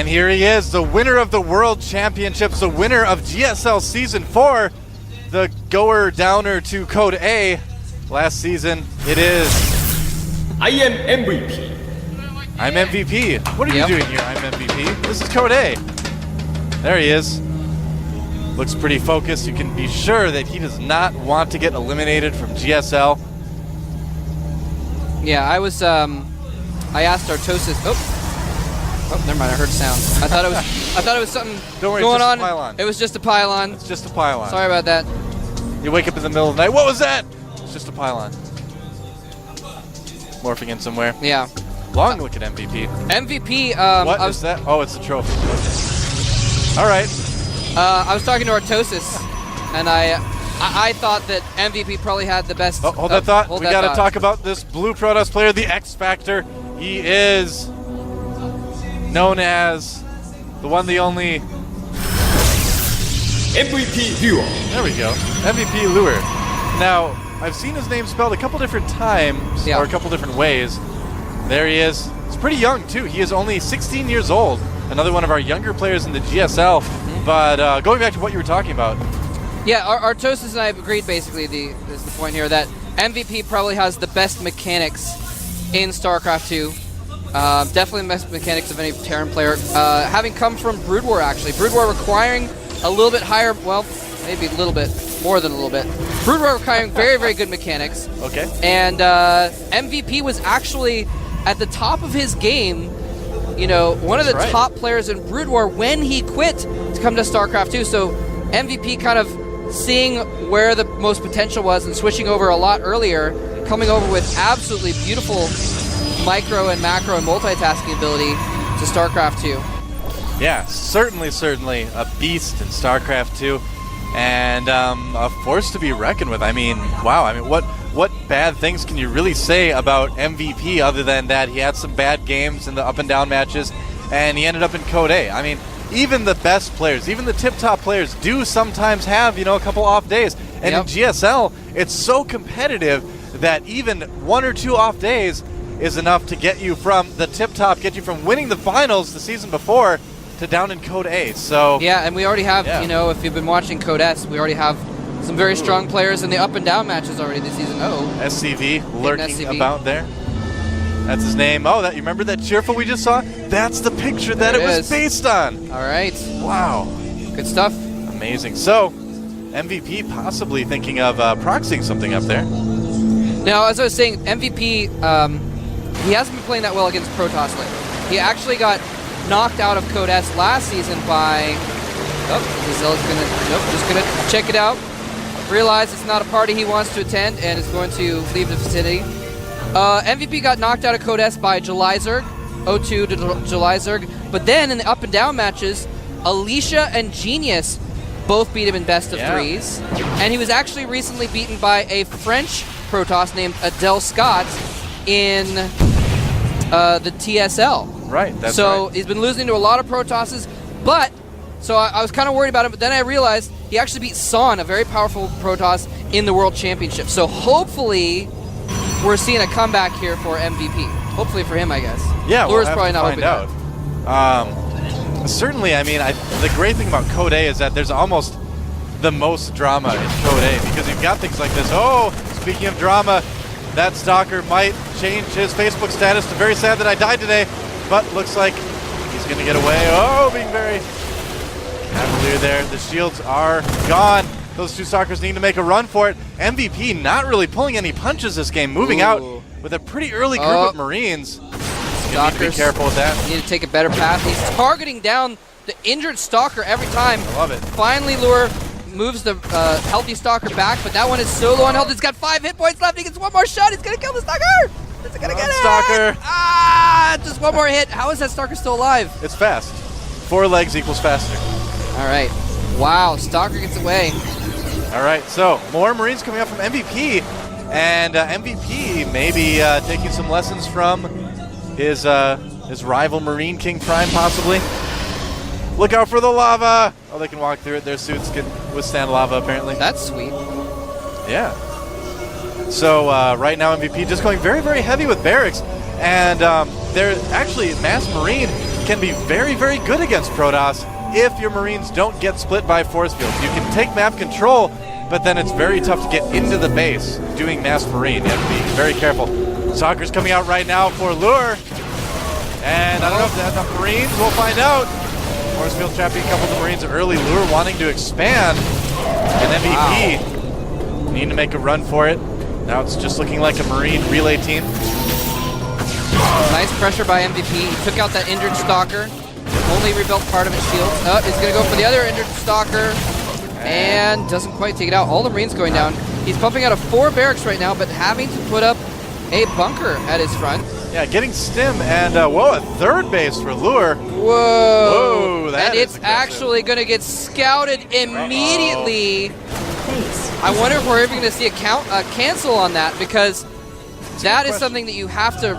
And here he is, the winner of the World Championships, the winner of GSL Season 4, the goer downer to Code A last season. It is IMMvp. IMMvp. What are you doing here, IMMvp? This is Code A. There he is. Looks pretty focused. You can be sure that he does not want to get eliminated from GSL. Yeah, I asked Artosis. Oh, never mind. I heard sound. I thought it was something Don't worry, going it's just on. a pylon. It was just a pylon. It's just a pylon. Sorry about that. You wake up in the middle of the night. What was that? It's just a pylon. Morphing in somewhere. Yeah. Long look at MVP. MVP. What is that? Oh, it's a trophy. All right. I was talking to Artosis, and I thought that MVP probably had the best. Oh, hold that thought. We got to talk about this blue Protoss player, the X Factor. He is known as the one, the only MVP Duo. There we go. MVP Lure. Now, I've seen his name spelled a couple different times, or a couple different ways. There he is. He's pretty young, too. He is only 16 years old. Another one of our younger players in the GSL. But going back to what you were talking about. Yeah, Artosis and I have agreed, basically, is the point here, that MVP probably has the best mechanics in StarCraft 2. Definitely the best mechanics of any Terran player. Having come from Brood War, actually. Brood War requiring a little bit higher, well, maybe a little bit, more than a little bit. Brood War requiring very, very good mechanics. Okay. And MVP was actually at the top of his game, you know, one of the top players in Brood War when he quit to come to StarCraft 2. So MVP kind of seeing where the most potential was and switching over a lot earlier, coming over with absolutely beautiful micro and macro and multitasking ability to StarCraft 2. Yeah, certainly a beast in StarCraft 2, and a force to be reckoned with. I mean, wow. I mean, what bad things can you really say about MVP other than that he had some bad games in the up and down matches, and he ended up in Code A? I mean, even the best players, even the tip-top players do sometimes have, you know, a couple off days. And in GSL, it's so competitive that even one or two off days is enough to get you from the tip-top, get you from winning the finals the season before to down in Code A. So yeah, and we already have, you know, if you've been watching Code S, we already have some very strong players in the up and down matches already this season. SCV lurking about there. That's his name. Oh, that you remember that cheerful we just saw? That's the picture that it was based on. All right. Wow. Good stuff. Amazing. So, MVP possibly thinking of proxying something up there. Now, as I was saying, MVP, he hasn't been playing that well against Protoss lately. He actually got knocked out of Code S last season by... Oh, just going to check it out. Realize it's not a party he wants to attend and is going to leave the vicinity. MVP got knocked out of Code S by Jelizerg, 0-2 to Jelizerg, but then in the up and down matches, Alicia and Genius both beat him in best of threes, and he was actually recently beaten by a French Protoss named Adele Scott in the TSL. Right, that's so he's been losing to a lot of Protosses, but, so I was kind of worried about him, but then I realized he actually beat Son, a very powerful Protoss, in the World Championship. So hopefully we're seeing a comeback here for MVP. Hopefully for him, I guess. Yeah, Lure's we'll probably have to find out. Certainly, I mean, the great thing about Code A is that there's almost the most drama in Code A because you've got things like this. Oh, speaking of drama, that stalker might change his Facebook status to very sad that I died today, but looks like he's going to get away. Oh, being very cavalier there. The shields are gone. Those two stalkers need to make a run for it. MVP not really pulling any punches this game, moving out with a pretty early group of Marines. You need to be careful with that. You need to take a better path. He's targeting down the injured stalker every time. I love it. Finally, Lure moves the healthy stalker back, but that one is so low on health. He's got 5 hit points left. He gets one more shot. He's going to kill the stalker. Is it going to get it? Stalker. Ah, just one more hit. How is that stalker still alive? It's fast. 4 legs equals faster. All right. Wow, stalker gets away. All right, so more Marines coming up from MVP, and MVP maybe taking some lessons from his rival Marine King Prime, possibly. Look out for the lava! Oh, they can walk through it. Their suits can withstand lava, apparently. That's sweet. Yeah. So right now MVP just going very, very heavy with barracks, and they're actually Mass Marine can be very, very good against Protoss if your Marines don't get split by force fields. You can take map control, but then it's very tough to get into the base doing mass Marine. You have to be very careful. Soccer's coming out right now for Lure. And I don't know if they have enough Marines. We'll find out. Force field trapping a couple of the Marines early. Lure wanting to expand. And MVP need to make a run for it. Now it's just looking like a Marine relay team. Nice pressure by MVP. He took out that injured Stalker. Only rebuilt part of his shield. Oh, he's going to go for the other injured Stalker. And doesn't quite take it out. All the Marines going down. He's pumping out of 4 barracks right now, but having to put up a bunker at his front. Yeah, getting stim, and whoa, a 3rd base for Lure. Whoa. That and is it's aggressive. actually going to get scouted immediately. I wonder if we're ever going to see a cancel on that, because that is something that you have to,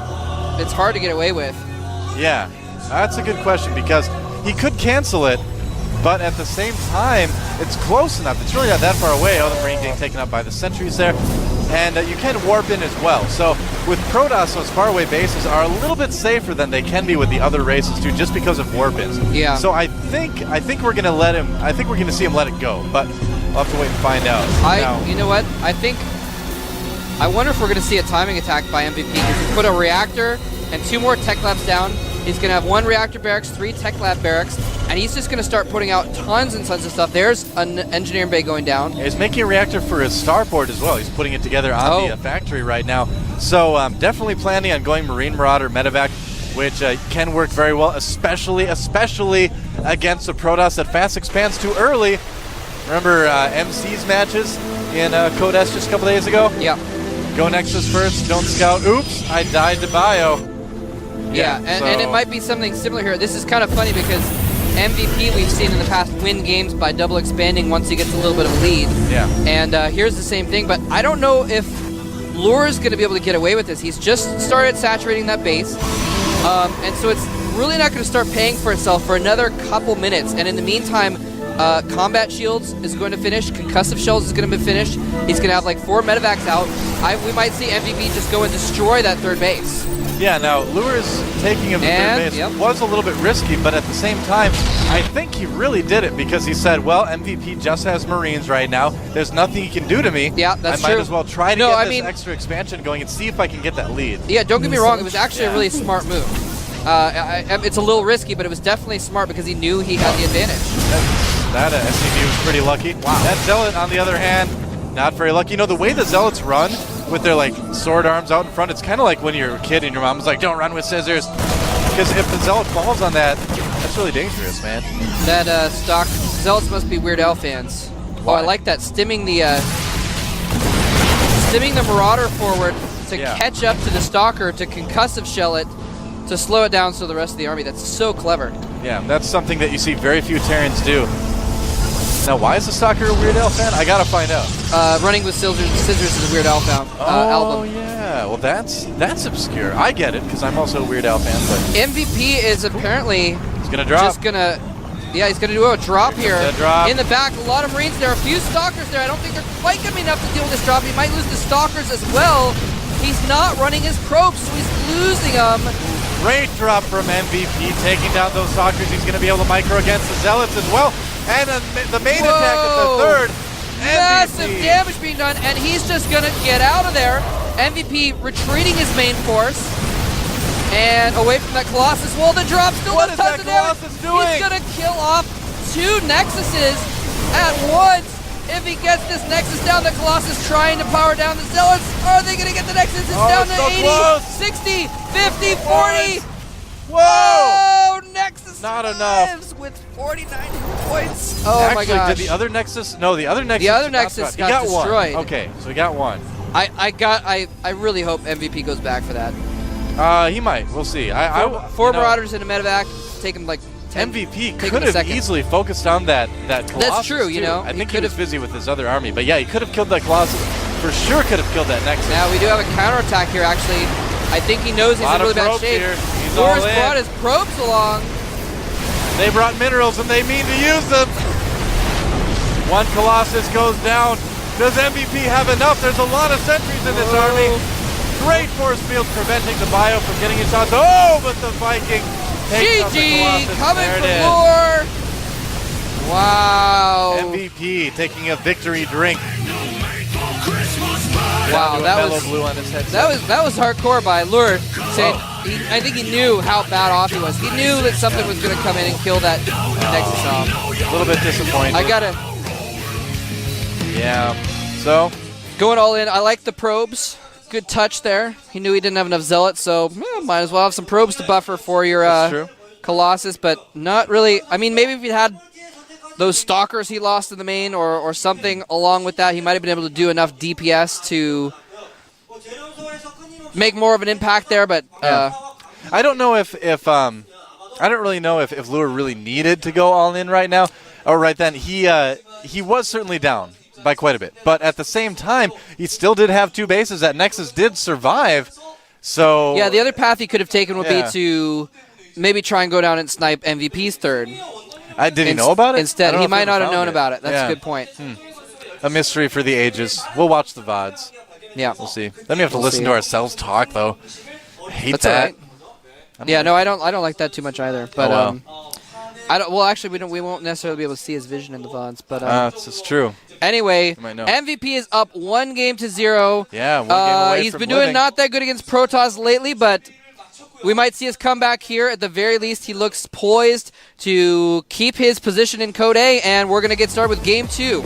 it's hard to get away with. Yeah, that's a good question, because he could cancel it, but at the same time, it's close enough. It's really not that far away. Oh, the Marine getting taken up by the sentries there. And you can warp in as well. So with Protoss, those faraway bases are a little bit safer than they can be with the other races too, just because of warp-ins. Yeah. So I think we're gonna let him. I think we're gonna see him let it go, but we'll have to wait and find out. You know what? I wonder if we're gonna see a timing attack by MVP, because he put a reactor and 2 more tech labs down. He's going to have 1 reactor barracks, 3 tech lab barracks, and he's just going to start putting out tons and tons of stuff. There's an engineering bay going down. He's making a reactor for his starport as well. He's putting it together on the factory right now. So definitely planning on going Marine Marauder Medevac, which can work very well, especially against the Protoss that fast expands too early. Remember MC's matches in Code S just a couple days ago? Yeah. Go Nexus first, don't scout. Oops, I died to Bio. Yeah, and it might be something similar here. This is kind of funny because MVP we've seen in the past win games by double expanding once he gets a little bit of a lead. Yeah. And here's the same thing, but I don't know if Lure is going to be able to get away with this. He's just started saturating that base, and so it's really not going to start paying for itself for another couple minutes. And in the meantime, combat shields is going to finish, concussive shells is going to be finished. He's going to have like 4 medevacs out. We might see MVP just go and destroy that 3rd base. Yeah, now Lure's taking of the 3rd base was a little bit risky, but at the same time, I think he really did it because he said, well, MVP just has Marines right now. There's nothing he can do to me. Yeah, that's true. I might as well try to get this extra expansion going and see if I can get that lead. Yeah, don't get me wrong. It was actually a really smart move. It's a little risky, but it was definitely smart because he knew he had the advantage. That SCV was pretty lucky. Wow. That Zealot, on the other hand, not very lucky. You know, the way the Zealots run with their like sword arms out in front, it's kind of like when you're a kid and your mom's like, don't run with scissors. Because if the Zealot falls on that, that's really dangerous, man. That stock Zealots must be Weird Al fans. What? Oh, I like that. Stimming the Marauder forward to catch up to the Stalker, to concussive shell it, to slow it down so the rest of the army. That's so clever. Yeah, that's something that you see very few Terrans do. Now, why is the Stalker a Weird Al fan? I gotta find out. Running with Scissors is a Weird Al album. Oh, yeah. Well, that's obscure. I get it, because I'm also a Weird Al fan. But MVP is apparently he's gonna drop. Just gonna, he's gonna do a drop here. Drop. In the back, a lot of Marines there. A few Stalkers there. I don't think they're quite gonna be enough to deal with this drop. He might lose the Stalkers as well. He's not running his probes, so he's losing them. Great drop from MVP, taking down those Stalkers. He's gonna be able to micro against the Zealots as well. And the main attack of the 3rd. Massive damage being done, and he's just gonna get out of there. MVP retreating his main force and away from that Colossus. Well, the drop still does tons of damage. He's gonna kill off 2 Nexuses at once. If he gets this Nexus down, the Colossus trying to power down the Zealots. Are they gonna get the Nexus? It's down to 80, close. 60, 50, 40. Whoa! Oh, Nexus Not lives with 49 points. Oh my gosh. Did the other Nexus? No, the other Nexus. The other Nexus got destroyed. One. Okay, so he got one. I really hope MVP goes back for that. He might. We'll see. Four Marauders in a medevac. Take him like 10. MVP could have easily focused on that Colossus. That's true, too. you know. I think he was busy with his other army. But yeah, he could have killed that Colossus. For sure could have killed that Nexus. Now, we do have a counterattack here, actually. I think he knows he's in really bad shape. Lure's brought his probes along. They brought minerals and they mean to use them. One Colossus goes down. Does MVP have enough? There's a lot of sentries in this army. Great force field preventing the Bio from getting his shots. Oh, but the Viking Takes out the GG Colossus. coming There from it is. Lure. Wow. MVP taking a victory drink. Wow, Down to a that mellow was blue on his headset. that was hardcore by Lure. Saying I think he knew how bad off he was. He knew that something was going to come in and kill that Nexus off. A little bit disappointed. I gotta Yeah. So going all in. I like the probes. Good touch there. He knew he didn't have enough zealots, so might as well have some probes to buffer for your that's true. Colossus, but not really. I mean, maybe if he had those stalkers he lost in the main or something along with that, he might have been able to do enough DPS to make more of an impact there, but I don't know if I don't really know if Lure really needed to go all in right now or right then. He was certainly down by quite a bit, but at the same time, he still did have 2 bases. That Nexus did survive, so yeah, the other path he could have taken would Yeah. be to maybe try and go down and snipe MVP's third. Did he know about it? Instead, I don't he know if might ever not have found known it. about it. That's Yeah. a good point. A mystery for the ages. We'll watch the VODs. Yeah, We'll see. Then we have to We'll listen see. to ourselves talk, though. I hate that's that. all right. Yeah, no, I don't like that too much either. But well. I don't. Well, actually, we won't necessarily be able to see his vision in the VODs. But It's true. anyway, might know. MVP is up 1-0. Yeah, 1 game away He's from been living. doing not that good against Protoss lately, but we might see his comeback here. At the very least, he looks poised to keep his position in Code A, and we're going to get started with Game 2.